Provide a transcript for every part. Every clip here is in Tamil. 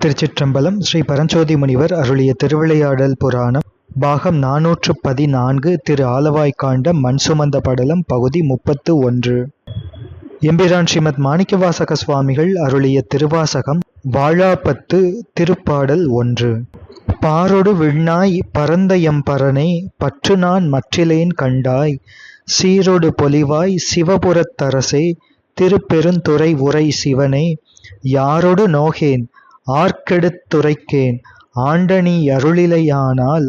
திருச்சிற்றம்பலம். ஸ்ரீ பரஞ்சோதி முனிவர் அருளிய திருவிளையாடல் புராணம் பாகம் 414 திரு ஆலவாய்க்காண்டம் மண் சுமந்த படலம் பகுதி 31. எம்பிரான் ஸ்ரீமத் மாணிக்கவாசக சுவாமிகள் அருளிய திருவாசகம் வாழாப்பத்து திருப்பாடல் 1. பாரொடு விண்ணாய் பரந்த எம்பரனே பற்று நான் மற்றிலேன் கண்டாய் சீரொடு பொலிவாய் சிவபுரத்தரசே திருப்பெருந்துறை உரை சிவனே யாரொடு நோகேன் ஆர்க்கெடுத்துரைக்கேன் ஆண்டனி அருளிலையானால்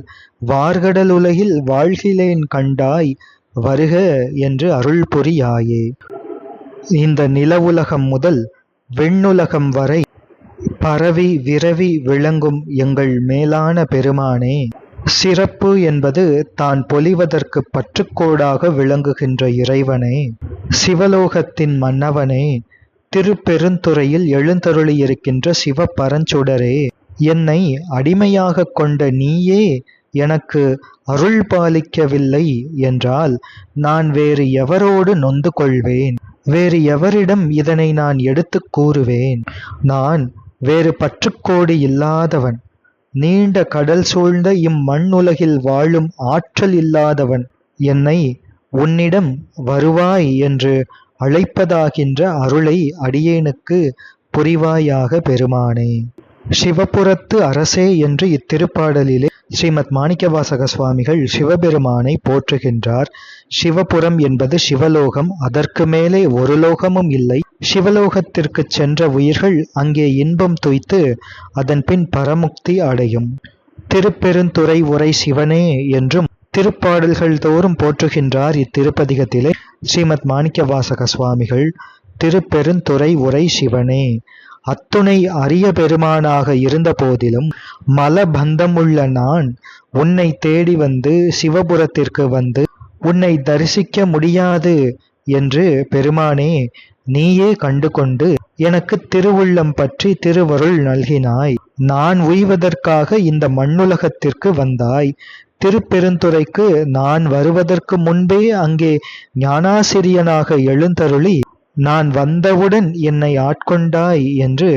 வார்கடலுலகில் வாழ்கிலேன் கண்டாய் வருக என்று அருள் புரியாயே. இந்த நிலவுலகம் முதல் விண்ணுலகம் வரை பரவி விரவி விளங்கும் எங்கள் மேலான பெருமானே, சிறப்பு என்பது தான் பொலிவதற்கு பற்றுக்கோடாக விளங்குகின்ற இறைவனே, சிவலோகத்தின் மன்னவனே, திருப்பெருந்துறையில் எழுந்தருளியிருக்கின்ற சிவ பரஞ்சுடரே, என்னை அடிமையாக கொண்ட நீயே எனக்கு அருள் பாலிக்கவில்லை என்றால் நான் வேறு எவரோடு நொந்து கொள்வேன்? வேறு எவரிடம் இதனை நான் எடுத்து கூறுவேன்? நான் வேறு பற்றுக்கோடு இல்லாதவன், நீண்ட கடல் சூழ்ந்த இம்மண்ணுலகில் வாழும் ஆற்றல் இல்லாதவன். என்னை உன்னிடம் வருவாய் என்று அழைப்பதாகின்ற அருளை அடியேனுக்கு புரிவாயாக பெருமானே. சிவபுரத்து அரசே என்று இத்திருப்பாடலிலே ஸ்ரீமத் மாணிக்கவாசக சுவாமிகள் சிவபெருமானை போற்றுகின்றார். சிவபுரம் என்பது சிவலோகம், அதற்கு மேலே ஒரு லோகமும் இல்லை. சிவலோகத்திற்கு சென்ற உயிர்கள் அங்கே இன்பம் துய்த்து அதன் பின் பரமுக்தி அடையும். திருப்பெருந்துறை உரை சிவனே என்றும் திருப்பாடல்கள் தோறும் போற்றுகின்றார். இத்திருப்பதிகத்திலே ஸ்ரீமத் மாணிக்கவாசக சுவாமிகள் திருப்பெருந்துறை உரை சிவனே. அத்துணை அரிய பெருமானாக இருந்த போதிலும் மலபந்தமுள்ள நான் உன்னை தேடி வந்து சிவபுரத்திற்கு வந்து உன்னை தரிசிக்க முடியாது என்று பெருமானே நீயே கண்டு கொண்டு எனக்கு திருவுள்ளம் பற்றி திருவருள் நல்கினாய். நான் உய்வதற்காக இந்த மண்ணுலகத்திற்கு வந்தாய். திருப்பெருந்துறைக்கு நான் வருவதற்கு முன்பே அங்கே ஞானாசிரியனாக எழுந்தருளி நான் வந்தவுடன் என்னை ஆட்கொண்டாய் என்று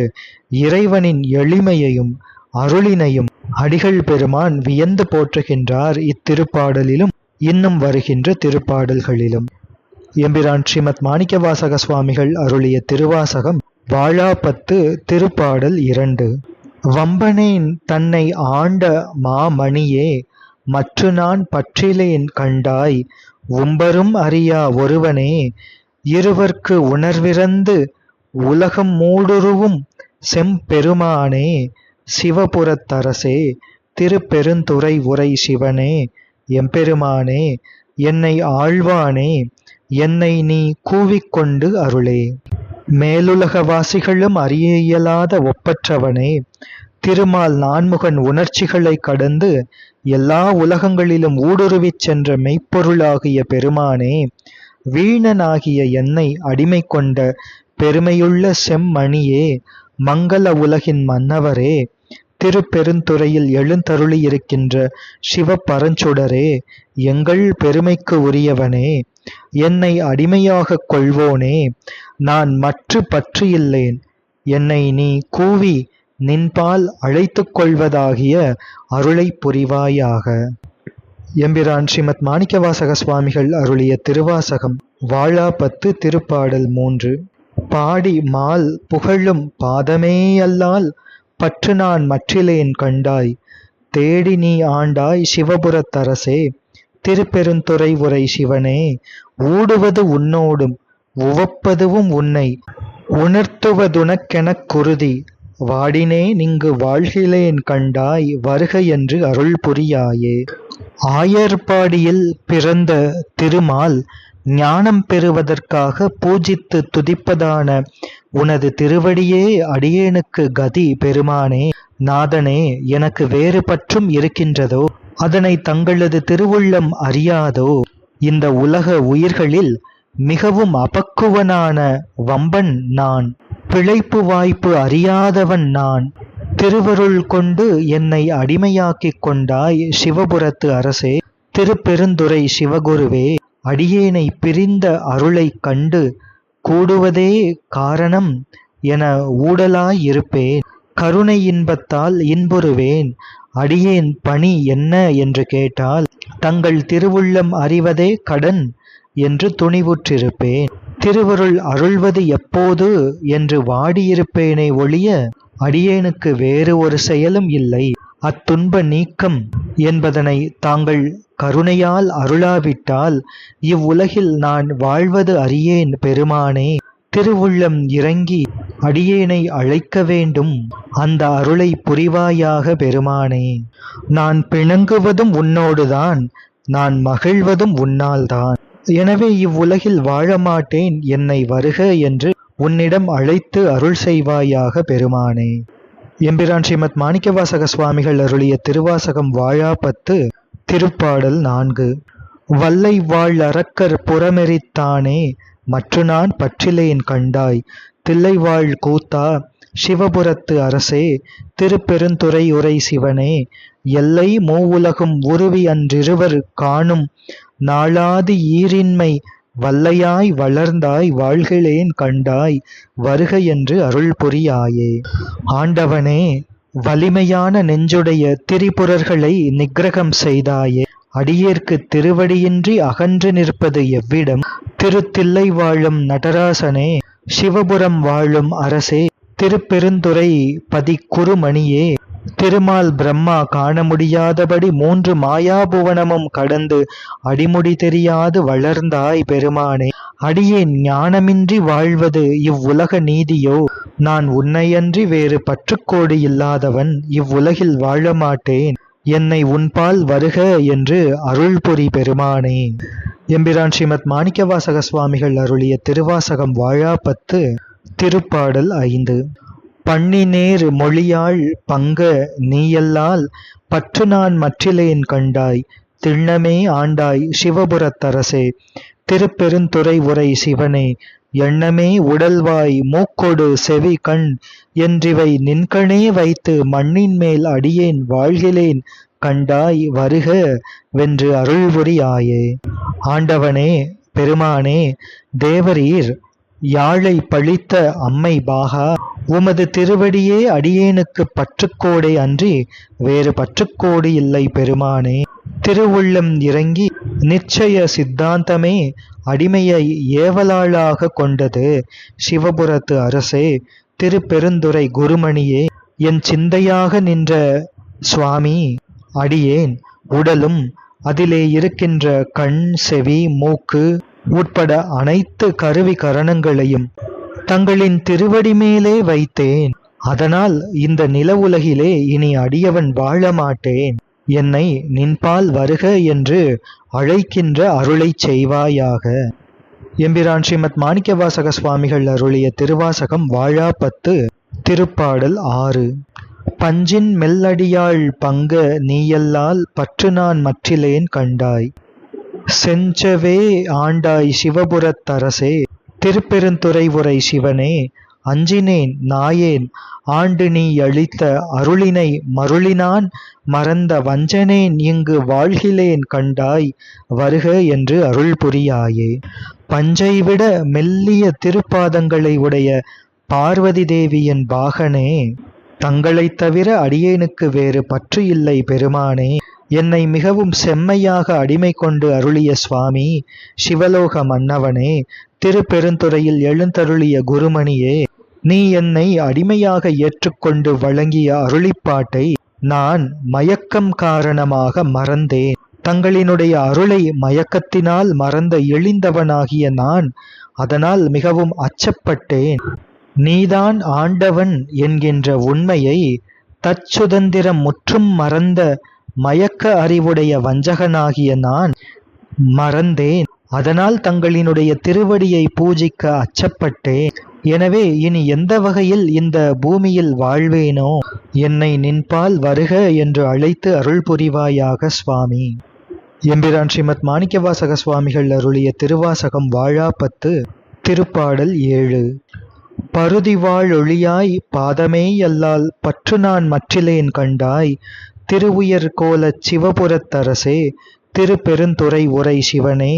இறைவனின் எளிமையையும் அருளினையும் அடிகள் பெருமான் வியந்து போற்றுகின்றார். இத்திருப்பாடலிலும் இன்னும் வருகின்ற திருப்பாடல்களிலும். எம்பிரான் ஸ்ரீமத் மாணிக்கவாசக சுவாமிகள் அருளிய திருவாசகம் வாழாப்பத்து திருப்பாடல் 2. வம்பனேன் தன்னை ஆண்ட மாமணியே மற்று நான் பற்றிலேன் கண்டாய் உம்பரும் அறியா ஒருவனே இருவர்க்கு உணர்விறந்து உலகம் மூடுருவும் செம்பெருமானே சிவபுரத்தரசே திருப்பெருந்துறை உரை சிவனே எம்பெருமானே என்னை ஆழ்வானே என்னை நீ கூவிக்கொண்டு அருளே. மேலுலகவாசிகளும் அறிய இயலாத ஒப்பற்றவனே, திருமால் நான்முகன் உணர்ச்சிகளை கடந்து எல்லா உலகங்களிலும் ஊடுருவிச் சென்ற மெய்ப்பொருளாகிய பெருமானே, வீணனாகிய என்னை அடிமை கொண்ட பெருமையுள்ள செம்மணியே, மங்கள உலகின் மன்னவரே, திருப்பெருந்துறையில் எழுந்தருளியிருக்கின்ற சிவ பரஞ்சுடரே, எங்கள் பெருமைக்கு உரியவனே, என்னை அடிமையாக கொள்வோனே, நான் மற்று பற்று இல்லேன். என்னை நீ கூவி நின்பால் அழைத்து கொள்வதாகிய அருளை புரிவாயாக. எம்பிரான் ஸ்ரீமத் மாணிக்கவாசக சுவாமிகள் அருளிய திருவாசகம் வாழாப்பத்து திருப்பாடல் 3. பாடி மால் புகழும் பாதமேயல்லால் பற்று நான் மற்றிலேன் கண்டாய் தேடி நீ ஆண்டாய் சிவபுரத்தரசே திருப்பெருந்துறை உரை சிவனே ஊடுவது உன்னோடும் உவப்பதுவும் உன்னை உணர்த்துவதுனக்கெனக் குருதி வாடினேன் இங்கு வாழ்கிலேன் கண்டாய் வருக என்று அருள் புரியாயே. ஆயர்பாடியில் பிறந்த திருமால் ஞானம் பெறுவதற்காக பூஜித்து துதிப்பதான உனது திருவடியே அடியேனுக்கு கதி பெருமானே. நாதனே, எனக்கு வேறு பற்றும் இருக்கின்றதோ? அதனை தங்களது திருவுள்ளம் அறியாதோ? இந்த உலக உயிர்களில் மிகவும் அபக்குவனான வம்பன் நான், பிழைப்பு வாய்ப்பு அறியாதவன் நான். திருவருள் கொண்டு என்னை அடிமையாக்கிக் கொண்டாய் சிவபுரத்து அரசே திருப்பெருந்துறை சிவகுருவே. அடியேனை பிரிந்த அருளை கண்டு கூடுவதே காரணம் என ஊடலாயிருப்பேன். கருணை இன்பத்தால் இன்புறுவேன். அடியேன் பணி என்ன என்று கேட்டால் தங்கள் திருவுள்ளம் அறிவதே கடன் என்று துணிவுற்றிருப்பேன். திருவருள் அருள்வது எப்போது என்று வாடியிருப்பேனே ஒழிய அடியேனுக்கு வேறு ஒரு செயலும் இல்லை. அத்துன்ப நீக்கம் என்பதனை தாங்கள் கருணையால் அருளாவிட்டால் இவ்வுலகில் நான் வாழ்வது அறியேன் பெருமானே. திருவுள்ளம் இறங்கி அடியேனை அழைக்க வேண்டும். அந்த அருளை புரிவாயாக பெருமானே. நான் பிணங்குவதும் உன்னோடுதான், நான் மகிழ்வதும் உன்னால்தான். எனவே இவ்வுலகில் வாழமாட்டேன், என்னை வருக என்று உன்னிடம் அழைத்து அருள் செய்வாயாக பெருமானே. எம்பிரான் ஸ்ரீமத் மாணிக்கவாசக சுவாமிகள் அருளிய திருவாசகம் வாழாப்பத்து. திருப்பாடல் 4. வல்லை வாழ் அரக்கர் புறமெரித்தானே மற்று நான் பற்றிலேன் கண்டாய். தில்லைவாழ் கூத்தா சிவபுரத்து அரசே திருப்பெருந்துறை உரை சிவனே. எல்லை மூவுலகும் உருவி அன்றிருவர் காணும் நாளாதி ஈரின்மை வல்லையாய் வளர்ந்தாய் வாழ்கிலேன் கண்டாய் வருக என்று அருள் புரியாயே. ஆண்டவனே, வலிமையான நெஞ்சுடைய திரிபுரர்களை நிக்கிரகம் செய்தாயே. அடியேற்கு திருவடியின்றி அகன்று நிற்பது எவ்விடம்? திருத்தில்லை வாழும் நடராசனே, சிவபுரம் வாழும் அரசே, திருப்பெருந்துறை பதி குருமணியே, திருமால் பிரம்மா காண முடியாதபடி 3 மாயாபுவனமும் கடந்து அடிமுடி தெரியாது வளர்ந்தாய் பெருமானே. அடியேன் ஞானமின்றி வாழ்வது இவ்வுலக நீதியோ? நான் உன்னையன்றி வேறு பற்றுக்கோடு இல்லாதவன் இவ்வுலகில் வாழமாட்டேன். என்னை உன்பால் வருக என்று அருள்புரி பெருமானே. எம்பிரான் ஸ்ரீமத் மாணிக்கவாசக சுவாமிகள் அருளிய திருவாசகம் வாழாப்பத்து. திருப்பாடல் 5. பண்ணினேர் மொழியாள் பங்க நீயல்லால் பற்று நான் மற்றிலேன் கண்டாய். திண்ணமே ஆண்டாய் சிவபுரத்தரசே, திருப்பெருந்துறை உரை சிவனே. எண்ணமே உடல்வாய் மூக்கொடு செவி கண் என்றிவை நின்கணே வைத்து மண்ணின் மேல் அடியேன் வாழ்கிலேன் கண்டாய் வருக வென்று அருள்புரியாயே. ஆண்டவனே, பெருமானே, தேவரீர் யாழை பழித்த அம்மை பாகா, உமது திருவடியே அடியேனுக்கு பற்றுக்கோடே அன்றி வேறு பற்றுக்கோடு இல்லை பெருமானே. திருவுள்ளம் இறங்கி நிச்சய சித்தாந்தமே அடிமையை ஏவலாளாக கொண்டது. சிவபுரத்து அரசே, திருப்பெருந்துறை குருமணியே, என் சிந்தையாக நின்ற சுவாமி, அடியேன் உடலும் அதிலே இருக்கின்ற கண் செவி மூக்கு உட்பட அனைத்து கருவி கரணங்களையும் தங்களின் திருவடி மேலே வைத்தேன். அதனால் இந்த நில உலகிலே இனி அடியவன் வாழ மாட்டேன். என்னை நின்பால் வருக என்று அழைக்கின்ற அருளை செய்வாயாக. எம்பிரான் ஸ்ரீமத் மாணிக்கவாசக சுவாமிகள் அருளிய திருவாசகம் வாழாப்பத்து. திருப்பாடல் 6. பஞ்சின் மெல்லடியாள் பங்க நீயல்லால் பற்று நான் மற்றிலேன் கண்டாய். செஞ்சவே ஆண்டாய் சிவபுரத்தரசே, திருப்பெருந்துறை உரை சிவனே. அஞ்சினேன் நாயேன் ஆண்டு நீ அளித்த அருளினை மருளினான் மறந்த வஞ்சனேன் இங்கு வாழ்கிலேன் கண்டாய் வருக என்று அருள் புரியாயே. பஞ்சைவிட மெல்லிய திருப்பாதங்களை உடைய பார்வதி தேவியின் பாகனே, தங்களைத் தவிர அடியேனுக்கு வேறு பற்று இல்லை பெருமானே. என்னை மிகவும் செம்மையாக அடிமை கொண்டு அருளிய சுவாமி, சிவலோக மன்னவனே, திருப்பெருந்துறையில் எழுந்தருளிய குருமணியே, நீ என்னை அடிமையாக ஏற்றுக்கொண்டு வழங்கிய அருளிப்பாட்டை நான் மயக்கம் காரணமாக மறந்தேன். தங்களினுடைய அருளை மயக்கத்தினால் மறந்த எளிந்தவனாகிய நான் அதனால் மிகவும் அச்சப்பட்டேன். நீதான் ஆண்டவன் என்கின்ற உண்மையை தற்சுதந்திரம் முற்றும் மறந்த மயக்க அறிவுடைய வஞ்சகனாகிய நான் மறந்தேன். அதனால் தங்களினுடைய திருவடியை பூஜிக்க அச்சப்பட்டேன். எனவே இனி எந்த வகையில் இந்த பூமியில் வாழ்வேனோ, என்னை நின்பால் வருக என்று அழைத்து அருள் புரிவாயாக சுவாமி. எம்பிரான் ஸ்ரீமத் மாணிக்கவாசக சுவாமிகள் அருளிய திருவாசகம் வாழாப்பத்து. திருப்பாடல் 7. பருதிவாழ் ஒளியாய் பாதமே அல்லால் பற்று நான் மற்றிலேன் கண்டாய். திருவுயர் கோலச் சிவபுரத்தரசே, திருப்பெருந்துறை உரை சிவனே.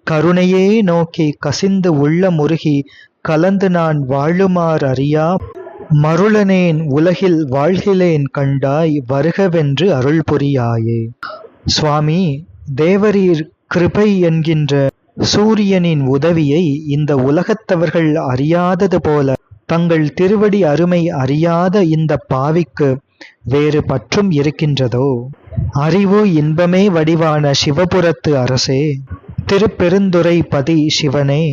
கருணையே நோக்கி கசிந்து உள்ள முருகி கலந்து நான் வாழுமார் அறியா மருளனேன் உலகில் வாழ்கிலேன் கண்டாய் வருகவென்று அருள் புரியாயே. சுவாமி, தேவரீர் கிருபை என்கின்ற சூரியனின் உதவியை இந்த உலகத்தவர்கள் அறியாதது போல தங்கள் திருவடி அருமை அறியாத இந்த பாவிக்கு வேறு பற்றும் இருக்கின்றதோ? அறிவு இன்பமே வடிவான சிவபுரத்து அரசே, திருப்பெருந்துறை பதி சிவனே,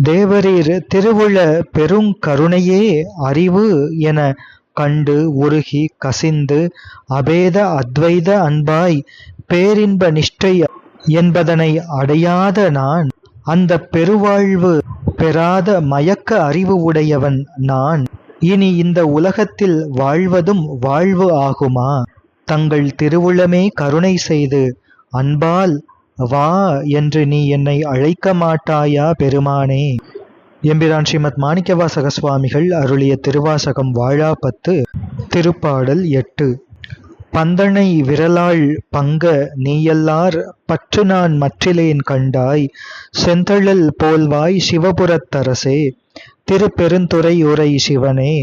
தேவரீர் திருவுள பெருங்கருணையே அறிவு என கண்டு உருகி கசிந்து அபேத அத்வைத அன்பாய் பேரின்ப நிஷ்டை என்பதனை அடையாத நான், அந்த பெருவாழ்வு பெறாத மயக்க அறிவு உடையவன் நான், இனி இந்த உலகத்தில் வாழ்வதும் வாழ்வு ஆகுமா? தங்கள் திருவுளமே கருணை செய்து அன்பால் வா என்று நீ என்னை அழைக்க மாட்டாயா பெருமானே? எம்பிரான் ஸ்ரீமத் மாணிக்கவாசக சுவாமிகள் அருளிய திருவாசகம் வாழாப்பத்து. திருப்பாடல் 8. பந்தனை விரலாள் பங்க நீயல்லார் பற்று நான் மற்றிலேன் கண்டாய், செந்தழல் போல்வாய் சிவபுரத்தரசே, திருப்பெருந்துறை உரை சிவனே,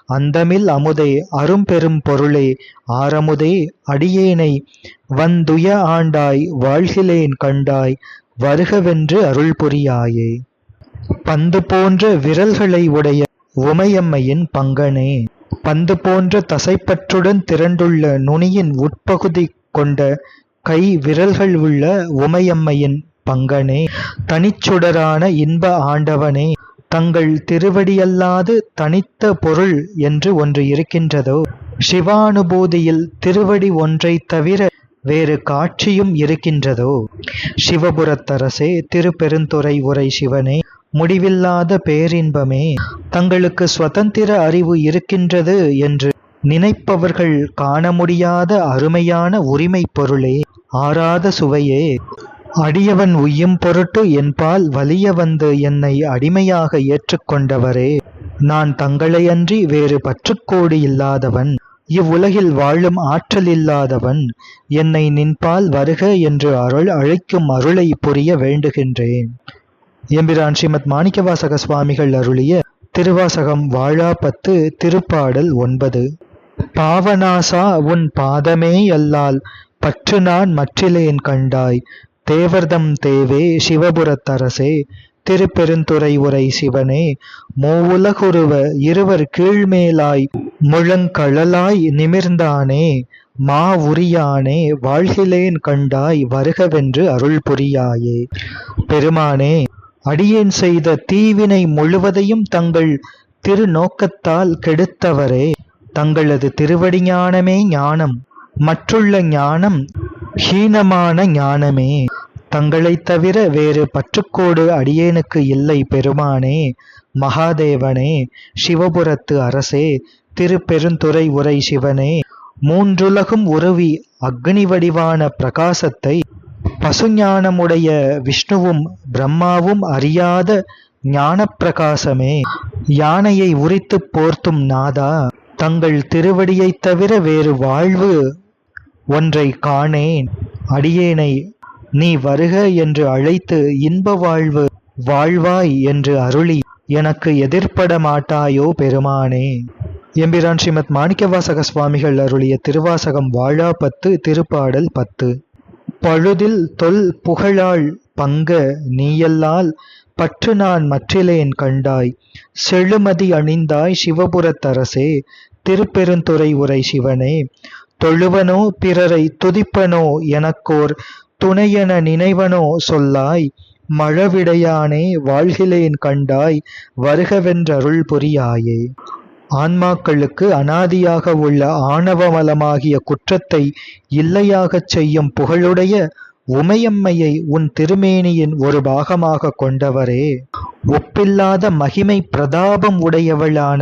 அந்தமில் அமுதே அரும்பெரும் பொருளே, ஆரமுதே அடியேனை வந்துய ஆண்டாய் வாழ்கிலேன் கண்டாய் வருகவென்று அருள் புரியாயே. பந்து போன்ற விரல்களை உடைய உமையம்மையின் பங்கனே, பந்து போன்ற தசைப்பற்றுடன் திரண்டுள்ள நுனியின் உட்பகுதி கொண்ட கை விரல்கள் உள்ள உமையம்மையின் பங்கனே, தனிச்சுடரான இன்ப ஆண்டவனே, தங்கள் திருவடியல்லாது தனித்த பொருள் என்று ஒன்று இருக்கின்றதோ? சிவானுபூதியில் திருவடி ஒன்றைத் தவிர வேறு காட்சியும் இருக்கின்றதோ? சிவபுரத்தரசே, திருப்பெருந்துறை உரை சிவனே, முடிவில்லாத பேரின்பமே, தங்களுக்கு சுதந்திர அறிவு இருக்கின்றது என்று நினைப்பவர்கள் காண முடியாத அருமையான உரிமை பொருளே, ஆராத சுவையே, அடியவன் உய்யும் பொருட்டு என்பால் வலிய வந்து என்னை அடிமையாக ஏற்றுக்கொண்டவரே, நான் தங்களையன்றி வேறு பற்றுக்கோடு இல்லாதவன், இவ்வுலகில் வாழும் ஆற்றல் இல்லாதவன், என்னை நின்பால் வருக என்று அழைக்கும் அருளை புரிய வேண்டுகின்றேன். எம்பிரான் ஸ்ரீமத் மாணிக்கவாசக சுவாமிகள் அருளிய திருவாசகம் வாழாப்பத்து. திருப்பாடல் 9. பாவநாசா உன் பாதமே அல்லால் பற்று நான் மற்றிலேன் கண்டாய், தேவர்தம் தேவே சிவபுரத்தரசே, திருப்பெருந்துறை உரை சிவனே, மூவுலகுருவ இருவர் கீழ்மேலாய் முழங்கழலாய் நிமிர்ந்தானே, மா உரியானே வாழ்கிலேன் கண்டாய் வருகவென்று அருள் புரியாயே. பெருமானே, அடியேன் செய்த தீவினை முழுவதையும் தங்கள் திருநோக்கத்தால் கெடுத்தவரே, தங்களது திருவடி ஞானமே ஞானம், மற்றுள்ள ஞானம் ஹீனமான ஞானமே, தங்களைத் தவிர வேறு பற்றுக்கோடு அடியேனுக்கு இல்லை. பெருமானே, மகாதேவனே, சிவபுரத்து அரசே, திருப்பெருந்துறை உரை சிவனே, மூன்றுலகும் உருவி அக்னி வடிவான பிரகாசத்தை பசுஞானமுடைய விஷ்ணுவும் பிரம்மாவும் அறியாத ஞானப்பிரகாசமே, யானையை உரித்து போர்த்தும் நாதா, தங்கள் திருவடியைத் தவிர வேறு வாழ்வு ஒன்றை காணேன். அடியேனை நீ வருக என்று அழைத்து இன்ப வாழ்வு வாழ்வாய் என்று அருளி எனக்கு எதிர்ப்பட மாட்டாயோ பெருமானே. எம்பிரான் ஸ்ரீமத் மாணிக்கவாசக சுவாமிகள் அருளிய திருவாசகம் வாழாப்பத்து. திருப்பாடல் 10. பழுதில் தொல் புகழாள் பங்க நீயல்லால் பற்று நான் மற்றிலேன் கண்டாய், செழுமதி அணிந்தாய் சிவபுரத்தரசே, திருப்பெருந்துறை உரை சிவனே, தொழுவனோ பிறரை துதிப்பனோ எனக்கோர் துணையென நினைவனோ சொல்லாய், மழவிடையானே வாழ்கிலேன் கண்டாய் வருகவென்றருள் புரியாயே. ஆன்மாக்களுக்கு அனாதியாக உள்ள ஆணவமலமாகிய குற்றத்தை இல்லையாகச் செய்யும் புகழுடைய உமையம்மையை உன் திருமேனியின் ஒரு பாகமாக கொண்டவரே, ஒப்பில்லாத மகிமை பிரதாபம் உடையவளான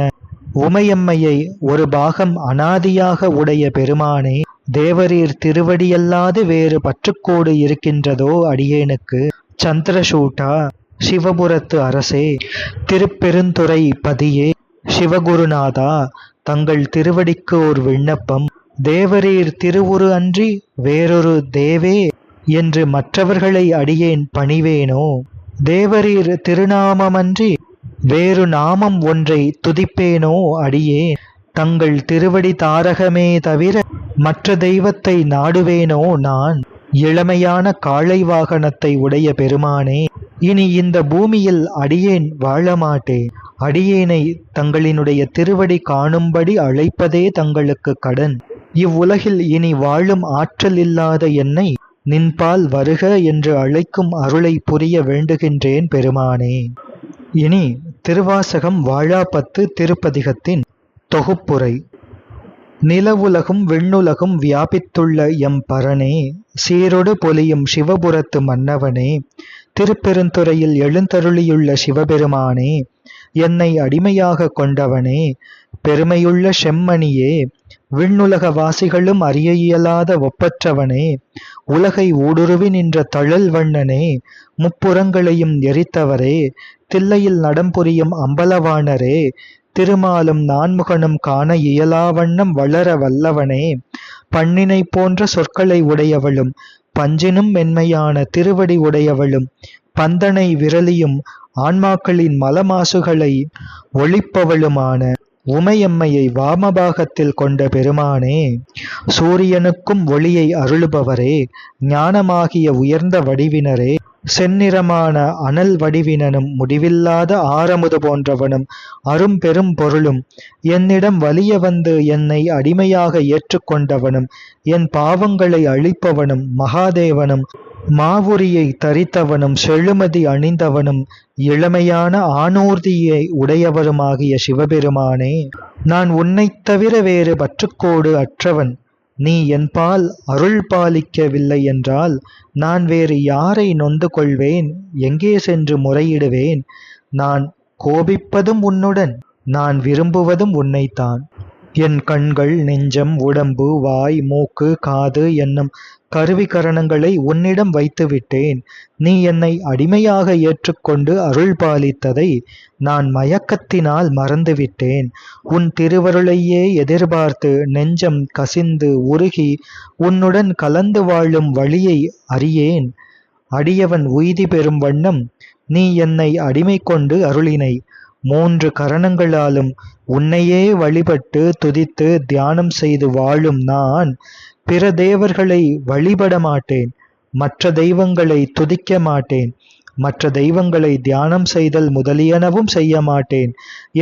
உமையம்மையை ஒரு பாகம் அனாதியாக உடைய பெருமானே, தேவரீர் திருவடியல்லாது வேறு பற்றுக்கோடு இருக்கின்றதோ அடியேனுக்கு? சந்திரசூட்டா, சிவபுரத்து அரசே, திருப்பெருந்துறை பதியே, சிவகுருநாதா, தங்கள் திருவடிக்கு ஒரு விண்ணப்பம். தேவரீர் திருவுரு அன்றி வேறொரு தேவே என்று மற்றவர்களை அடியேன் பணிவேனோ? தேவரீர் திருநாமமன்றி வேறு நாமம் ஒன்றை துதிப்பேனோ அடியேன்? தங்கள் திருவடி தாரகமே தவிர மற்ற தெய்வத்தை நாடுவேனோ நான்? இளமையான காளை வாகனத்தை உடைய பெருமானே, இனி இந்த பூமியில் அடியேன் வாழமாட்டேன். அடியேனை தங்களினுடைய திருவடி காணும்படி அழைப்பதே தங்களுக்கு கடன். இவ்வுலகில் இனி வாழும் ஆற்றல் இல்லாத என்னை நின்பால் வருக என்று அழைக்கும் அருளை புரிய வேண்டுகின்றேன் பெருமானே. இனி திருவாசகம் வாழாப்பத்து திருப்பதிகத்தின் தொகுப்புரை. நிலவுலகும் விண்ணுலகும் வியாபித்துள்ள எம் பரனே, சீரொடு பொலியும் சிவபுரத்து மன்னவனே, திருப்பெருந்துறையில் எழுந்தருளியுள்ள சிவபெருமானே, என்னை அடிமையாக கொண்டவனே, பெருமையுள்ள செம்மணியே, விண்ணுலக வாசிகளும் அறிய இயலாத ஒப்பற்றவனே, உலகை ஊடுருவி நின்ற தழல் வண்ணனே, முப்புறங்களையும் எரித்தவரே, தில்லையில் நடம்புரியும் அம்பலவாணரே, திருமாலும் நான்முகனும் காண இயலாவண்ணம் வளர வல்லவனே, பண்ணினை போன்ற சொற்களை உடையவளும் பஞ்சினும் மென்மையான திருவடி உடையவளும் பந்தனை விரலியும் ஆன்மாக்களின் மலமாசுகளை ஒழிப்பவளுமான உமையம்மையை வாமபாகத்தில் கொண்ட பெருமானே, சூரியனுக்கும் ஒளியை அருளுபவரே, ஞானமாகிய உயர்ந்த வடிவினரே, செந்நிறமான அனல் வடிவினனும் முடிவில்லாத ஆரமுது போன்றவனும் அரும் பெரும் பொருளும் என்னிடம் வலிய வந்து என்னை அடிமையாக ஏற்றுக்கொண்டவனும் என் பாவங்களை அழிப்பவனும் மகாதேவனும் மாவுரியை தரித்தவனும் செழுமதி அணிந்தவனும் இளமையான ஆணூர்தியை உடையவருமாகிய சிவபெருமானே, நான் உன்னைத் தவிர வேறு பற்றுக்கோடு அற்றவன். நீ என்பால் அருள் பாலிக்கவில்லை என்றால் நான் வேறு யாரை நொந்து கொள்வேன்? எங்கே சென்று முறையிடுவேன்? நான் கோபிப்பதும் உன்னுடன், நான் விரும்புவதும் உன்னைத்தான். என் கண்கள், நெஞ்சம், உடம்பு, வாய், மூக்கு, காது என்னும் கருவிகரணங்களை உன்னிடம் வைத்துவிட்டேன். நீ என்னை அடிமையாக ஏற்றுக்கொண்டு அருள் பாலித்ததை நான் மயக்கத்தினால் மறந்துவிட்டேன். உன் திருவருளையே எதிர்பார்த்து நெஞ்சம் கசிந்து உருகி உன்னுடன் கலந்து வாழும் வழியை அறியேன். அடியவன் உய்தி பெறும் வண்ணம் நீ என்னை அடிமை கொண்டு அருளினை. 3 கரணங்களாலும் உன்னையே வழிபட்டு துதித்து தியானம் செய்து வாழும் நான் பிற தேவர்களை வழிபட மாட்டேன், மற்ற தெய்வங்களை துதிக்க மாட்டேன், மற்ற தெய்வங்களை தியானம் செய்தல் முதலியனவும் செய்ய மாட்டேன்.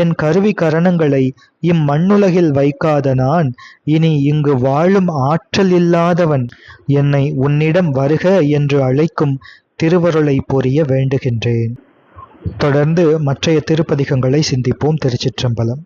என் கருவி கரணங்களை இம்மண்ணுலகில் வைக்காத நான் இனி இங்கு வாழும் ஆற்றல் இல்லாதவன். என்னை உன்னிடம் வருக என்று அழைக்கும் திருவருளை புரிய வேண்டுகின்றேன். தொடர்ந்து மற்றைய திருப்பதிகங்களை சிந்திப்போம். திருச்சிற்றம்பலம்.